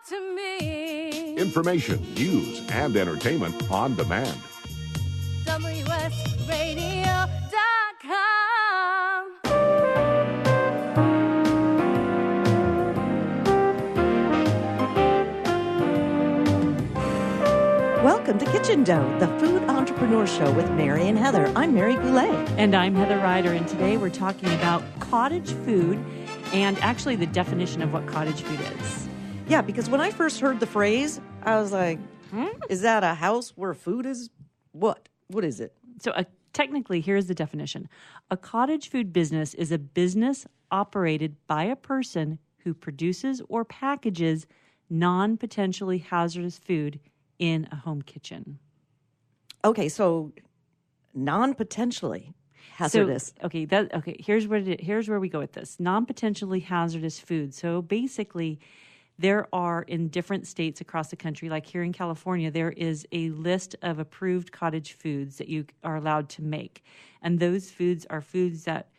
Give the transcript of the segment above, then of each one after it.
to me. Information, news, and entertainment on demand. WSRadio.com. Welcome to Kitchen Dough, the food entrepreneur show with Mary and Heather. I'm Mary Goulet. And I'm Heather Ryder, and today we're talking about cottage food and actually the definition of what cottage food is. Yeah, because when I first heard the phrase, I was like, is that a house where food is? What? What is it? So technically, here's the definition. A cottage food business is a business operated by a person who produces or packages non-potentially hazardous food in a home kitchen. Okay, so non-potentially hazardous. So, here's where we go with this. Non-potentially hazardous food. So basically, there are in different states across the country, like here in California, there is a list of approved cottage foods that you are allowed to make. And those foods are foods that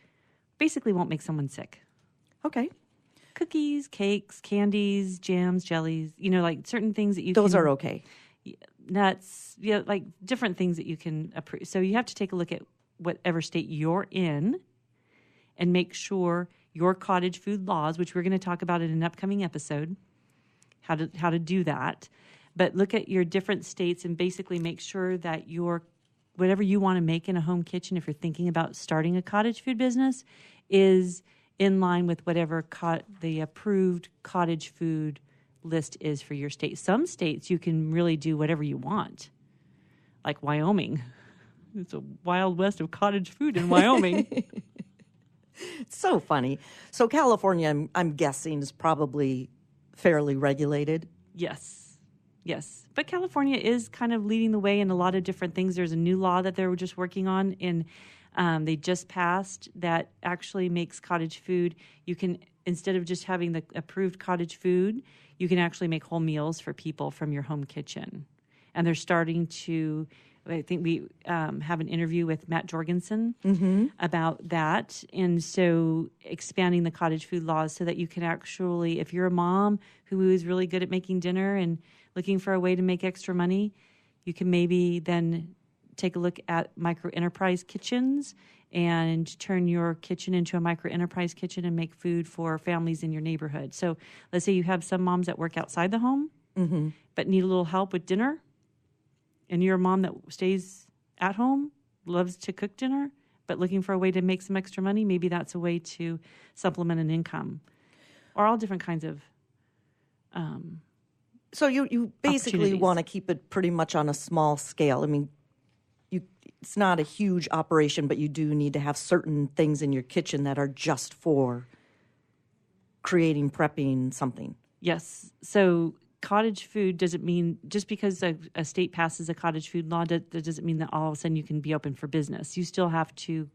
basically won't make someone sick. Okay. Cookies, cakes, candies, jams, jellies, like certain things that you Those are okay. Nuts, like different things that you can approve. So you have to take a look at whatever state you're in and make sure your cottage food laws, which we're going to talk about in an upcoming episode, how to do that. But look at your different states and basically make sure that your whatever you want to make in a home kitchen, if you're thinking about starting a cottage food business, is in line with whatever the approved cottage food list is for your state. Some states you can really do whatever you want, like Wyoming. It's a wild west of cottage food in Wyoming. It's so funny. So California, I'm guessing, is probably fairly regulated. Yes. But California is kind of leading the way in a lot of different things. There's a new law that they were just working on, and they just passed that actually makes cottage food. You can, instead of just having the approved cottage food, you can actually make whole meals for people from your home kitchen. And they're starting to, I think we have an interview with Matt Jorgensen about that. And so expanding the cottage food laws so that you can actually, if you're a mom who is really good at making dinner and looking for a way to make extra money, you can maybe then take a look at micro enterprise kitchens and turn your kitchen into a micro enterprise kitchen and make food for families in your neighborhood. So let's say you have some moms that work outside the home, but need a little help with dinner, and you're a mom that stays at home, loves to cook dinner, but looking for a way to make some extra money. Maybe that's a way to supplement an income, or all different kinds of So you basically want to keep it pretty much on a small scale. I mean, it's not a huge operation, but you do need to have certain things in your kitchen that are just for creating, prepping something. Yes. So cottage food doesn't mean, just because a state passes a cottage food law, that doesn't mean that all of a sudden you can be open for business. You still have to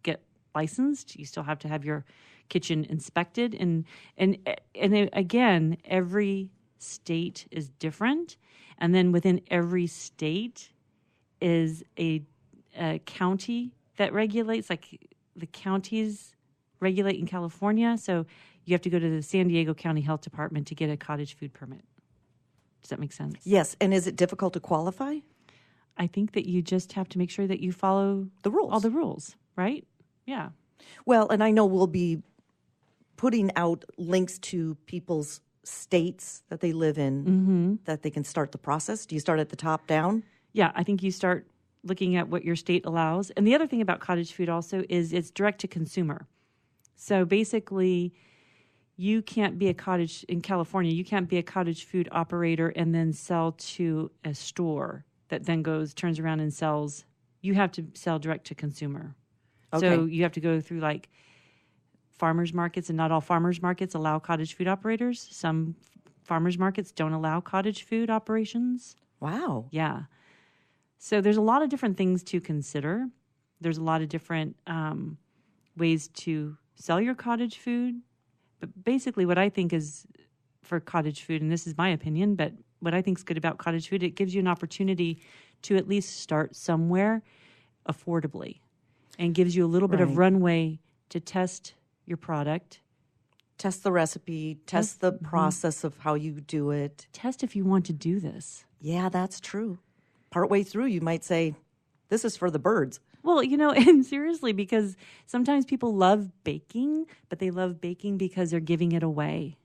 get licensed. You still have to have your kitchen inspected. And again, every state is different. And then within every state is a county that regulates, like the counties regulate in California. So you have to go to the San Diego County Health Department to get a cottage food permit. Does that make sense? Yes. And is it difficult to qualify? I think that you just have to make sure that you follow the rules. All the rules, right? Yeah. Well, and I know we'll be putting out links to people's states that they live in that they can start the process. Do you start at the top down? Yeah, I think you start looking at what your state allows. And the other thing about cottage food also is it's direct to consumer. So basically, you can't be in California, you can't be a cottage food operator and then sell to a store that then turns around and sells. You have to sell direct to consumer. Okay. So you have to go through like farmers markets, and not all farmers markets allow cottage food operators. Some farmers markets don't allow cottage food operations. Wow. Yeah. So there's a lot of different things to consider. There's a lot of different ways to sell your cottage food. But basically what I think is for cottage food, and this is my opinion, but what I think is good about cottage food, it gives you an opportunity to at least start somewhere affordably and gives you a little bit of runway to test your product, Test the recipe, test the process of how you do it. Test if you want to do this. Yeah, that's true. Partway through, you might say, this is for the birds. Well, and seriously, because sometimes people love baking, but they love baking because they're giving it away.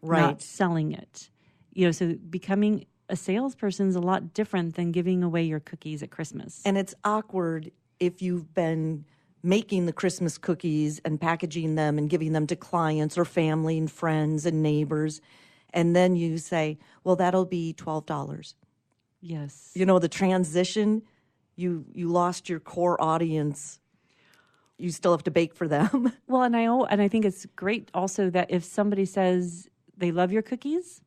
Right. Not selling it. So becoming a salesperson is a lot different than giving away your cookies at Christmas. And it's awkward if you've been making the Christmas cookies and packaging them and giving them to clients or family and friends and neighbors. And then you say, well, that'll be $12. Yes. The transition, you lost your core audience. You still have to bake for them. Well, and I think it's great also that if somebody says they love your cookies,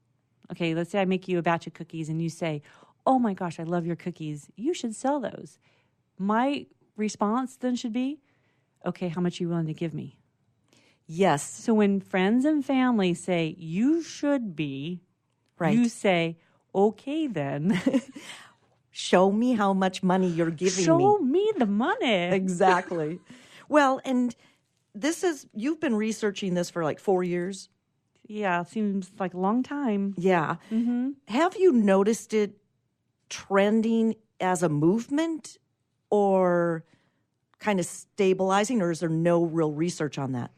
okay, let's say I make you a batch of cookies and you say, oh my gosh, I love your cookies. You should sell those. My response then should be, okay, how much are you willing to give me? Yes. So when friends and family say, you should be, right. You say, okay then. Show me how much money you're giving me. Show me the money. Exactly. Well, and you've been researching this for like 4 years. Yeah, seems like a long time. Yeah. Mm-hmm. Have you noticed it trending as a movement or kind of stabilizing, or is there no real research on that?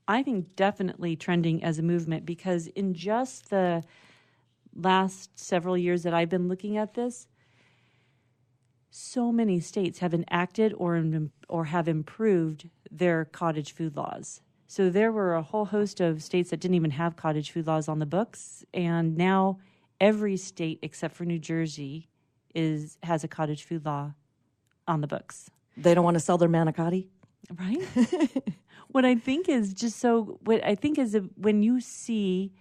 I think definitely trending as a movement, because in just the last several years that I've been looking at this, so many states have enacted or have improved their cottage food laws. So there were a whole host of states that didn't even have cottage food laws on the books, and now every state except for New Jersey has a cottage food law on the books. They don't want to sell their manicotti? Right? What I think is when you see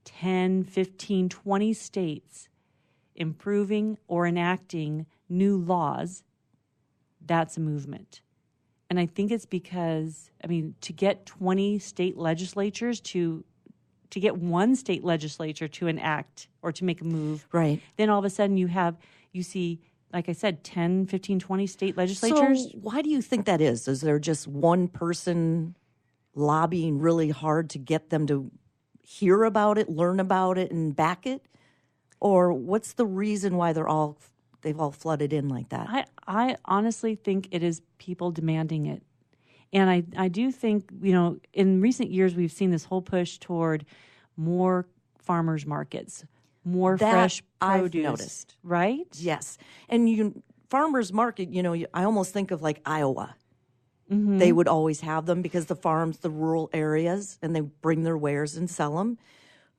10, 15, 20 states improving or enacting new laws, that's a movement. And I think it's because, to get 20 state legislatures to get one state legislature to enact or to make a move, right? Then all of a sudden you see, like I said, 10, 15, 20 state legislatures. So why do you think that is? Is there just one person lobbying really hard to get them to hear about it, learn about it, and back it? Or what's the reason why they've all flooded in like that? I honestly think it is people demanding it. And I do think, in recent years, we've seen this whole push toward more farmers markets, more fresh produce. I've noticed. Right? Yes. And farmers market, I almost think of like Iowa. Mm-hmm. They would always have them because the farms, the rural areas, and they bring their wares and sell them.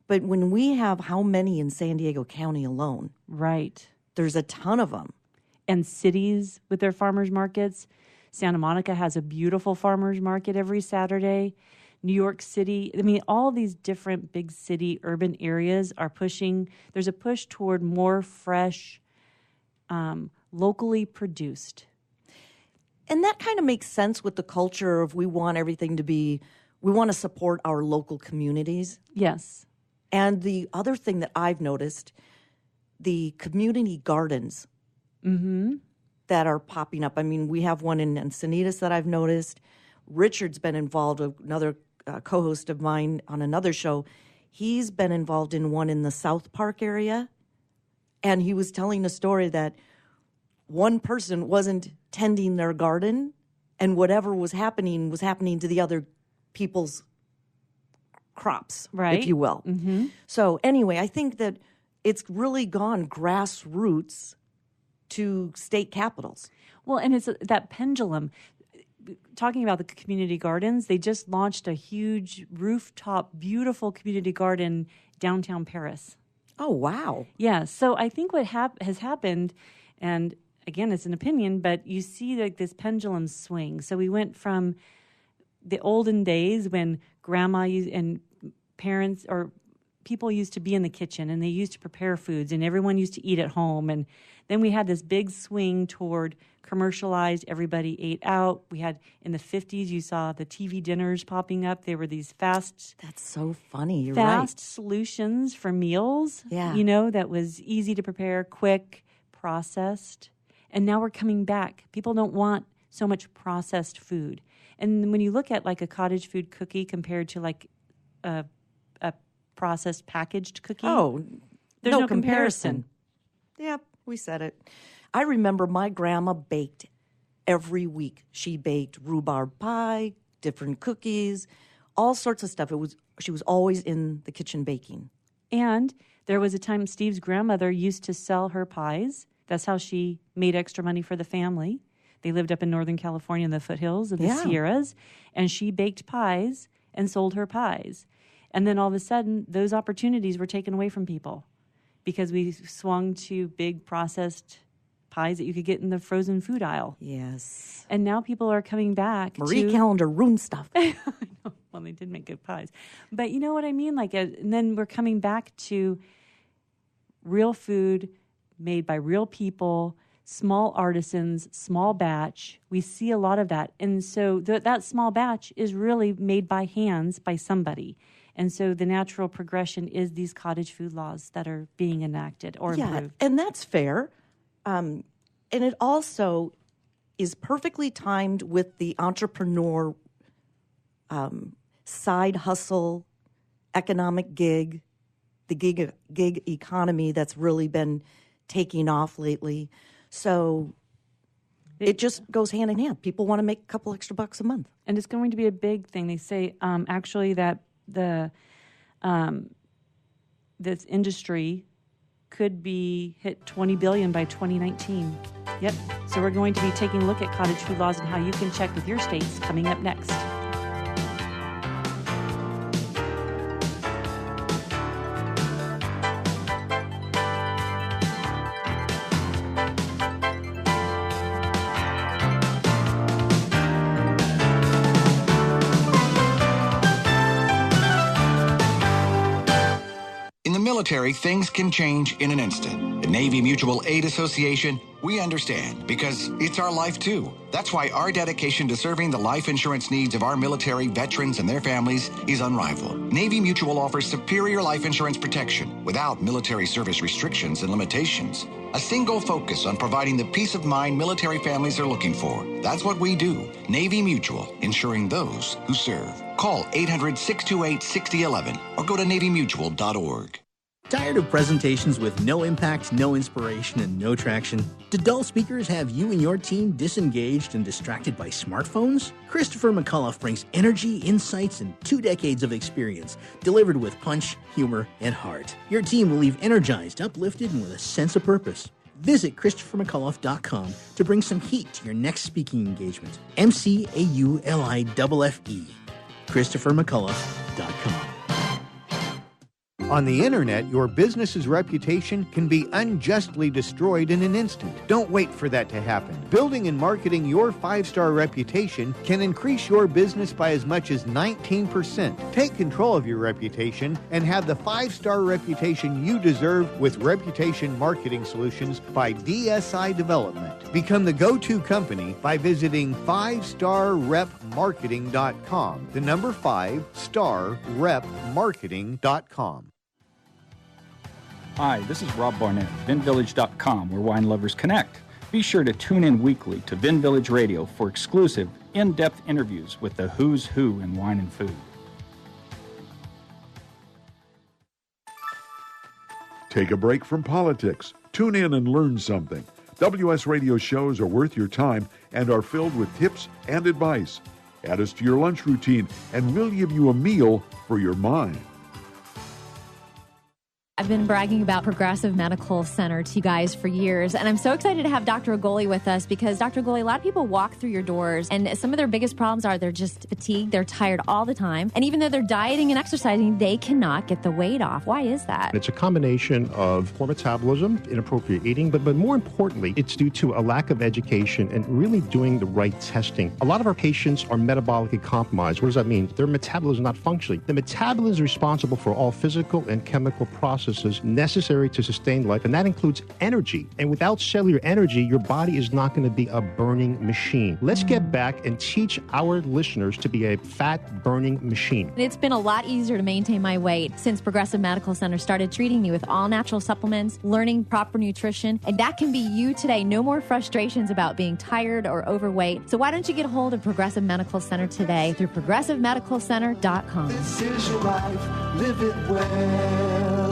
But when we have how many in San Diego County alone? Right. There's a ton of them. And cities with their farmers markets. Santa Monica has a beautiful farmers market every Saturday. New York City, all these different big city urban areas are pushing. There's a push toward more fresh, locally produced. And that kind of makes sense with the culture of we want to support our local communities. Yes. And the other thing that I've noticed, the community gardens that are popping up. We have one in Encinitas that I've noticed. Richard's been involved, another co-host of mine on another show. He's been involved in one in the South Park area. And he was telling a story that one person wasn't tending their garden, and whatever was happening to the other people's crops, right, if you will. Mm-hmm. So anyway, I think that it's really gone grassroots to state capitals. Well, and it's that pendulum. Talking about the community gardens, they just launched a huge rooftop, beautiful community garden downtown Paris. Oh, wow. Yeah, so I think what has happened, and again, it's an opinion, but you see like this pendulum swing. So we went from the olden days when grandma and parents or people used to be in the kitchen and they used to prepare foods and everyone used to eat at home. And then we had this big swing toward commercialized, everybody ate out. We had in the 50s, you saw the TV dinners popping up. They were these fast. That's so funny. You're fast right. Solutions for meals. Yeah. That was easy to prepare, quick, processed. And now we're coming back. People don't want so much processed food. And when you look at like a cottage food cookie compared to like a processed packaged cookie, there's no comparison. Yep, we said it. I remember my grandma baked every week. She baked rhubarb pie, different cookies, all sorts of stuff. She was always in the kitchen baking. And there was a time Steve's grandmother used to sell her pies. That's how she made extra money for the family. They lived up in Northern California in the foothills of the Sierras, and she baked pies and sold her pies. And then all of a sudden, those opportunities were taken away from people because we swung to big processed pies that you could get in the frozen food aisle. Yes. And now people are coming back Marie Callender ruined stuff. I know. Well, they did make good pies. But you know what I mean? And then we're coming back to real food made by real people, small artisans, small batch. We see a lot of that. And so that small batch is really made by hands by somebody. And so the natural progression is these cottage food laws that are being enacted or improved. And that's fair. And it also is perfectly timed with the entrepreneur side hustle, economic gig, the gig economy that's really been taking off lately. So it just goes hand in hand. People want to make a couple extra bucks a month. And it's going to be a big thing. They say actually that this industry could be hit $20 billion by 2019. Yep. So we're going to be taking a look at cottage food laws and how you can check with your states coming up next. Military, things can change in an instant. The Navy Mutual Aid Association, we understand because it's our life too. That's why our dedication to serving the life insurance needs of our military veterans and their families is unrivaled. Navy Mutual offers superior life insurance protection without military service restrictions and limitations. A single focus on providing the peace of mind military families are looking for. That's what we do. Navy Mutual, insuring those who serve. Call 800-628-6011 or go to NavyMutual.org. Tired of presentations with no impact, no inspiration, and no traction? Do dull speakers have you and your team disengaged and distracted by smartphones? Christopher McCullough brings energy, insights, and 2 decades of experience, delivered with punch, humor, and heart. Your team will leave energized, uplifted, and with a sense of purpose. Visit ChristopherMcCullough.com to bring some heat to your next speaking engagement. McCulloughe. ChristopherMcCullough.com. On the internet, your business's reputation can be unjustly destroyed in an instant. Don't wait for that to happen. Building and marketing your 5-star reputation can increase your business by as much as 19%. Take control of your reputation and have the 5-star reputation you deserve with Reputation Marketing Solutions by DSI Development. Become the go-to company by visiting 5starrepmarketing.com. The number 5starrepmarketing.com. Hi, this is Rob Barnett, VinVillage.com, where wine lovers connect. Be sure to tune in weekly to Vin Village Radio for exclusive, in-depth interviews with the who's who in wine and food. Take a break from politics. Tune in and learn something. WS Radio shows are worth your time and are filled with tips and advice. Add us to your lunch routine, and we'll give you a meal for your mind. I've been bragging about Progressive Medical Center to you guys for years, and I'm so excited to have Dr. Agoli with us because, Dr. Agoli, a lot of people walk through your doors, and some of their biggest problems are they're just fatigued, they're tired all the time, and even though they're dieting and exercising, they cannot get the weight off. Why is that? It's a combination of poor metabolism, inappropriate eating, but more importantly, it's due to a lack of education and really doing the right testing. A lot of our patients are metabolically compromised. What does that mean? Their metabolism is not functioning. The metabolism is responsible for all physical and chemical processes processes necessary to sustain life, and that includes energy. And without cellular energy, your body is not going to be a burning machine. Let's get back and teach our listeners to be a fat-burning machine. It's been a lot easier to maintain my weight since Progressive Medical Center started treating me with all-natural supplements, learning proper nutrition, and that can be you today. No more frustrations about being tired or overweight. So why don't you get a hold of Progressive Medical Center today through progressivemedicalcenter.com. This is your life, live it well.